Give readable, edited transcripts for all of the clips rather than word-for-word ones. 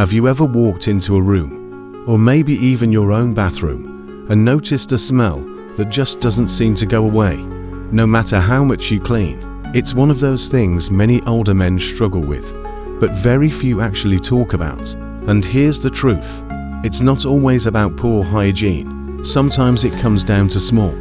Have you ever walked into a room, or maybe even your own bathroom, and noticed a smell that just doesn't seem to go away, no matter how much you clean? It's one of those things many older men struggle with, but very few actually talk about. And here's the truth. It's not always about poor hygiene. Sometimes it comes down to small,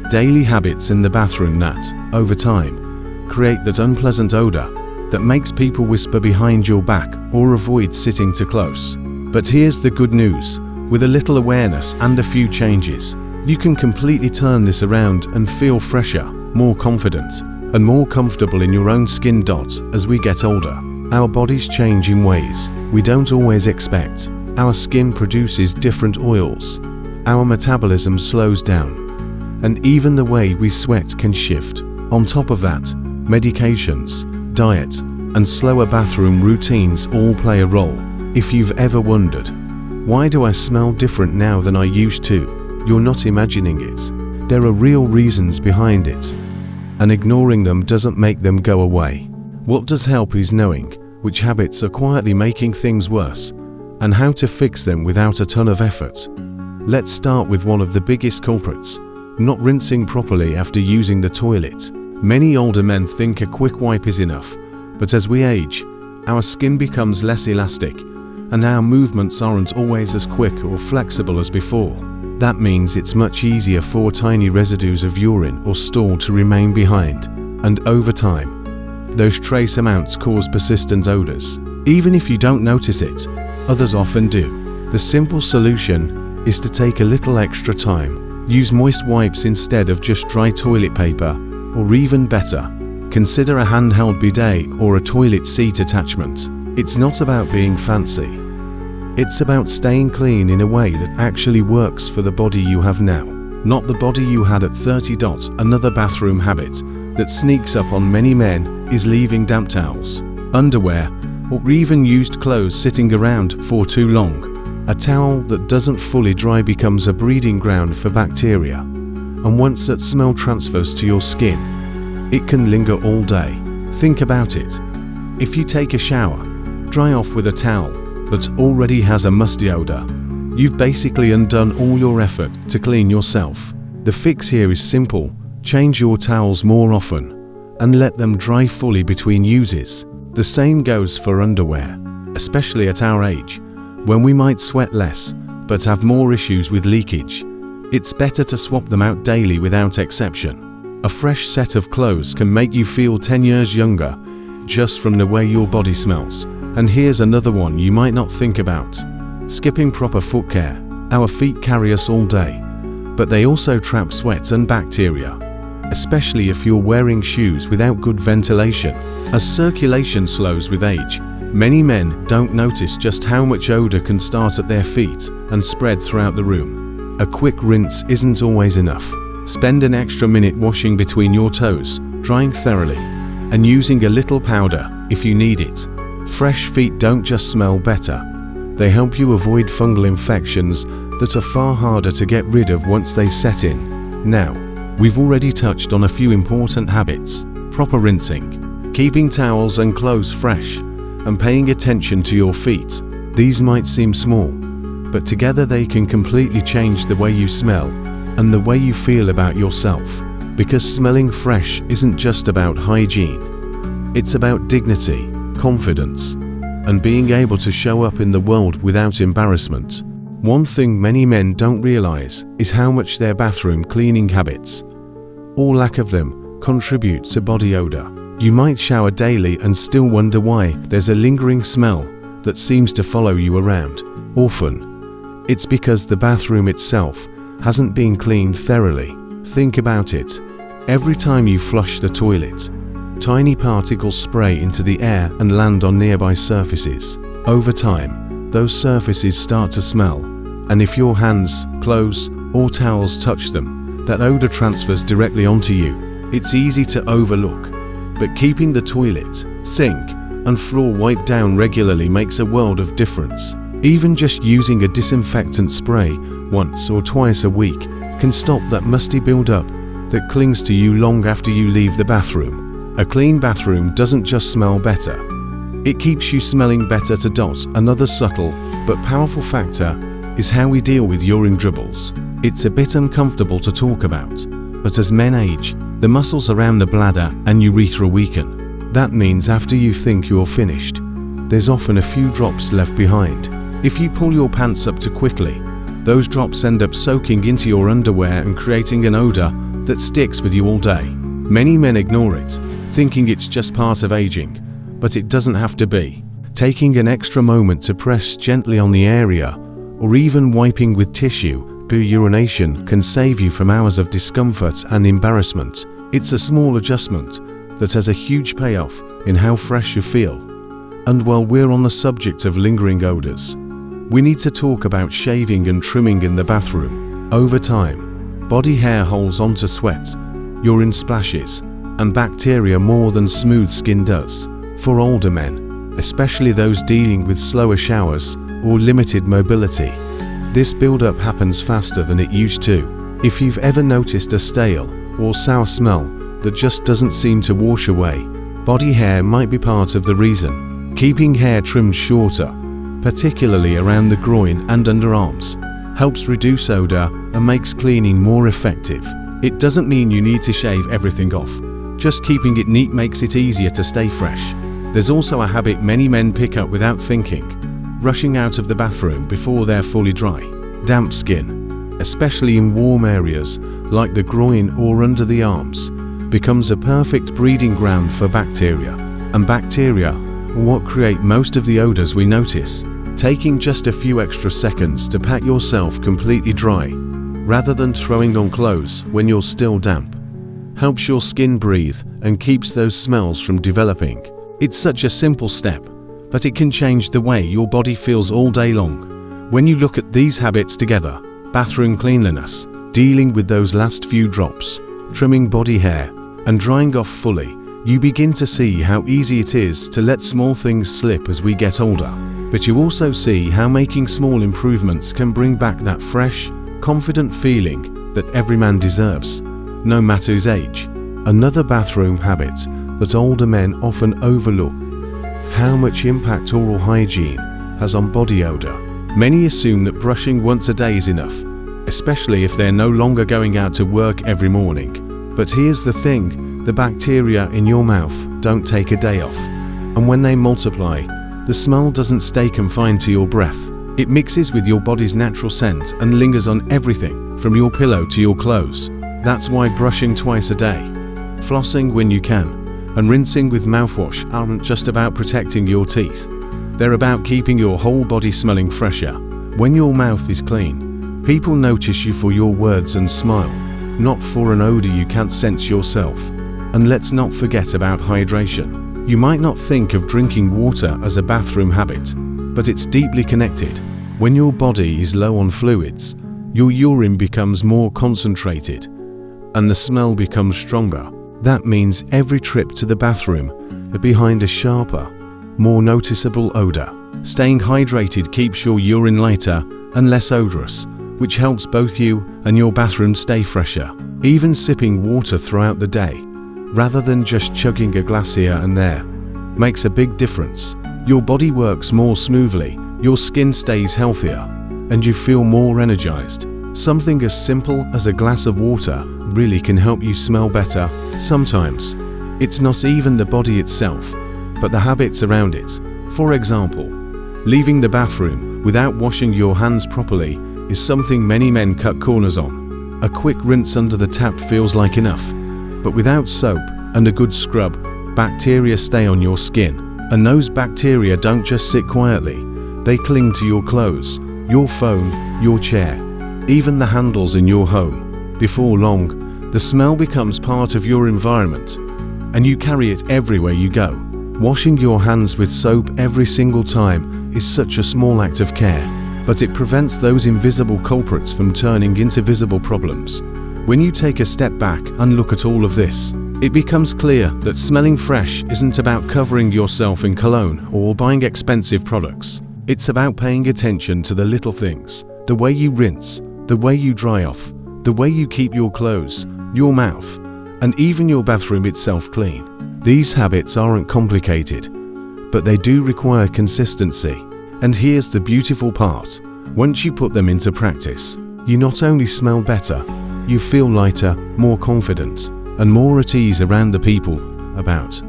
daily habits in the bathroom that, over time, create that unpleasant odor that makes people whisper behind your back or avoid sitting too close. But here's the good news. With a little awareness and a few changes, you can completely turn this around and feel fresher, more confident, and more comfortable in your own skin. As we get older, our bodies change in ways we don't always expect. Our skin produces different oils, our metabolism slows down, and even the way we sweat can shift. On top of that, medications, diet, and slower bathroom routines all play a role. If you've ever wondered, why do I smell different now than I used to? You're not imagining it. There are real reasons behind it, and ignoring them doesn't make them go away. What does help is knowing which habits are quietly making things worse, and how to fix them without a ton of effort. Let's start with one of the biggest culprits: not rinsing properly after using the toilet. Many older men think a quick wipe is enough, but as we age, our skin becomes less elastic, and our movements aren't always as quick or flexible as before. That means it's much easier for tiny residues of urine or stool to remain behind, and over time, those trace amounts cause persistent odors. Even if you don't notice it, others often do. The simple solution is to take a little extra time. Use moist wipes instead of just dry toilet paper, or even better, consider a handheld bidet or a toilet seat attachment. It's not about being fancy. It's about staying clean in a way that actually works for the body you have now, not the body you had at 30. Another bathroom habit that sneaks up on many men is leaving damp towels, underwear, or even used clothes sitting around for too long. A towel that doesn't fully dry becomes a breeding ground for bacteria, and once that smell transfers to your skin, it can linger all day. Think about it. If you take a shower, dry off with a towel that already has a musty odor, you've basically undone all your effort to clean yourself. The fix here is simple. Change your towels more often, and let them dry fully between uses. The same goes for underwear, especially at our age, when we might sweat less, but have more issues with leakage. It's better to swap them out daily without exception. A fresh set of clothes can make you feel 10 years younger, just from the way your body smells. And here's another one you might not think about: skipping proper foot care. Our feet carry us all day, but they also trap sweat and bacteria, especially if you're wearing shoes without good ventilation. As circulation slows with age, many men don't notice just how much odor can start at their feet and spread throughout the room. A quick rinse isn't always enough. Spend an extra minute washing between your toes, drying thoroughly, and using a little powder if you need it. Fresh feet don't just smell better, they help you avoid fungal infections that are far harder to get rid of once they set in. Now, we've already touched on a few important habits: proper rinsing, keeping towels and clothes fresh, and paying attention to your feet. These might seem small, but together they can completely change the way you smell and the way you feel about yourself. Because smelling fresh isn't just about hygiene. It's about dignity, confidence, and being able to show up in the world without embarrassment. One thing many men don't realize is how much their bathroom cleaning habits, or lack of them, contribute to body odor. You might shower daily and still wonder why there's a lingering smell that seems to follow you around. Often, it's because the bathroom itself hasn't been cleaned thoroughly. Think about it. Every time you flush the toilet, tiny particles spray into the air and land on nearby surfaces. Over time, those surfaces start to smell, and if your hands, clothes, or towels touch them, that odor transfers directly onto you. It's easy to overlook, but keeping the toilet, sink, and floor wiped down regularly makes a world of difference. Even just using a disinfectant spray once or twice a week can stop that musty buildup that clings to you long after you leave the bathroom. A clean bathroom doesn't just smell better, It keeps you smelling better to dot. Another subtle but powerful factor is how we deal with urine dribbles. It's a bit uncomfortable to talk about, but as men age, the muscles around the bladder and urethra weaken. That means after you think you're finished, there's often a few drops left behind. If you pull your pants up too quickly, those drops end up soaking into your underwear and creating an odor that sticks with you all day. Many men ignore it, thinking it's just part of aging, but it doesn't have to be. Taking an extra moment to press gently on the area, or even wiping with tissue per urination, can save you from hours of discomfort and embarrassment. It's a small adjustment that has a huge payoff in how fresh you feel. And while we're on the subject of lingering odors, we need to talk about shaving and trimming in the bathroom. Over time, body hair holds onto sweat, urine splashes, and bacteria more than smooth skin does. For older men, especially those dealing with slower showers or limited mobility, this buildup happens faster than it used to. If you've ever noticed a stale or sour smell that just doesn't seem to wash away, body hair might be part of the reason. Keeping hair trimmed shorter, particularly around the groin and underarms, helps reduce odor and makes cleaning more effective. It doesn't mean you need to shave everything off. Just keeping it neat makes it easier to stay fresh. There's also a habit many men pick up without thinking: rushing out of the bathroom before they're fully dry. Damp skin, especially in warm areas like the groin or under the arms, becomes a perfect breeding ground for bacteria. And bacteria are what create most of the odors we notice. Taking just a few extra seconds to pat yourself completely dry, rather than throwing on clothes when you're still damp, helps your skin breathe and keeps those smells from developing. It's such a simple step, but it can change the way your body feels all day long. When you look at these habits together, bathroom cleanliness, dealing with those last few drops, trimming body hair, and drying off fully, you begin to see how easy it is to let small things slip as we get older. But you also see how making small improvements can bring back that fresh, confident feeling that every man deserves, no matter his age. Another bathroom habit that older men often overlook: how much impact oral hygiene has on body odor. Many assume that brushing once a day is enough, especially if they're no longer going out to work every morning. But here's the thing: the bacteria in your mouth don't take a day off. And when they multiply, the smell doesn't stay confined to your breath. It mixes with your body's natural scent and lingers on everything from your pillow to your clothes. That's why brushing twice a day, flossing when you can, and rinsing with mouthwash aren't just about protecting your teeth. They're about keeping your whole body smelling fresher. When your mouth is clean, people notice you for your words and smile, not for an odor you can't sense yourself. And let's not forget about hydration. You might not think of drinking water as a bathroom habit, but it's deeply connected. When your body is low on fluids, your urine becomes more concentrated, and the smell becomes stronger. That means every trip to the bathroom behind a sharper, more noticeable odor. Staying hydrated keeps your urine lighter and less odorous, which helps both you and your bathroom stay fresher. Even sipping water throughout the day, rather than just chugging a glass here and there, makes a big difference. Your body works more smoothly, your skin stays healthier, and you feel more energized. Something as simple as a glass of water really can help you smell better. Sometimes, it's not even the body itself, but the habits around it. For example, leaving the bathroom without washing your hands properly is something many men cut corners on. A quick rinse under the tap feels like enough, but without soap and a good scrub, bacteria stay on your skin. And those bacteria don't just sit quietly, they cling to your clothes, your phone, your chair, even the handles in your home. Before long, the smell becomes part of your environment, and you carry it everywhere you go. Washing your hands with soap every single time is such a small act of care, but it prevents those invisible culprits from turning into visible problems. When you take a step back and look at all of this, it becomes clear that smelling fresh isn't about covering yourself in cologne or buying expensive products. It's about paying attention to the little things: the way you rinse, the way you dry off, the way you keep your clothes, your mouth, and even your bathroom itself clean. These habits aren't complicated, but they do require consistency. And here's the beautiful part. Once you put them into practice, you not only smell better, you feel lighter, more confident, and more at ease around the people about.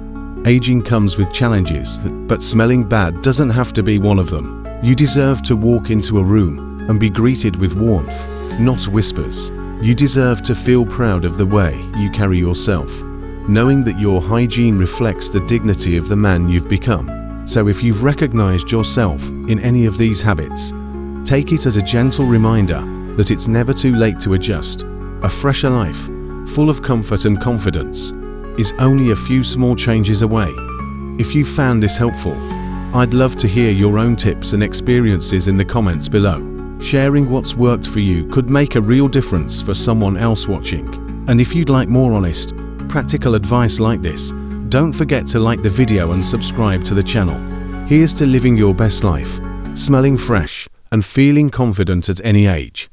Aging comes with challenges, but smelling bad doesn't have to be one of them. You deserve to walk into a room and be greeted with warmth, not whispers. You deserve to feel proud of the way you carry yourself, knowing that your hygiene reflects the dignity of the man you've become. So if you've recognized yourself in any of these habits, take it as a gentle reminder that it's never too late to adjust. A fresher life, full of comfort and confidence, is only a few small changes away. If you found this helpful, I'd love to hear your own tips and experiences in the comments below. Sharing what's worked for you could make a real difference for someone else watching. And if you'd like more honest, practical advice like this, don't forget to like the video and subscribe to the channel. Here's to living your best life, smelling fresh, and feeling confident at any age.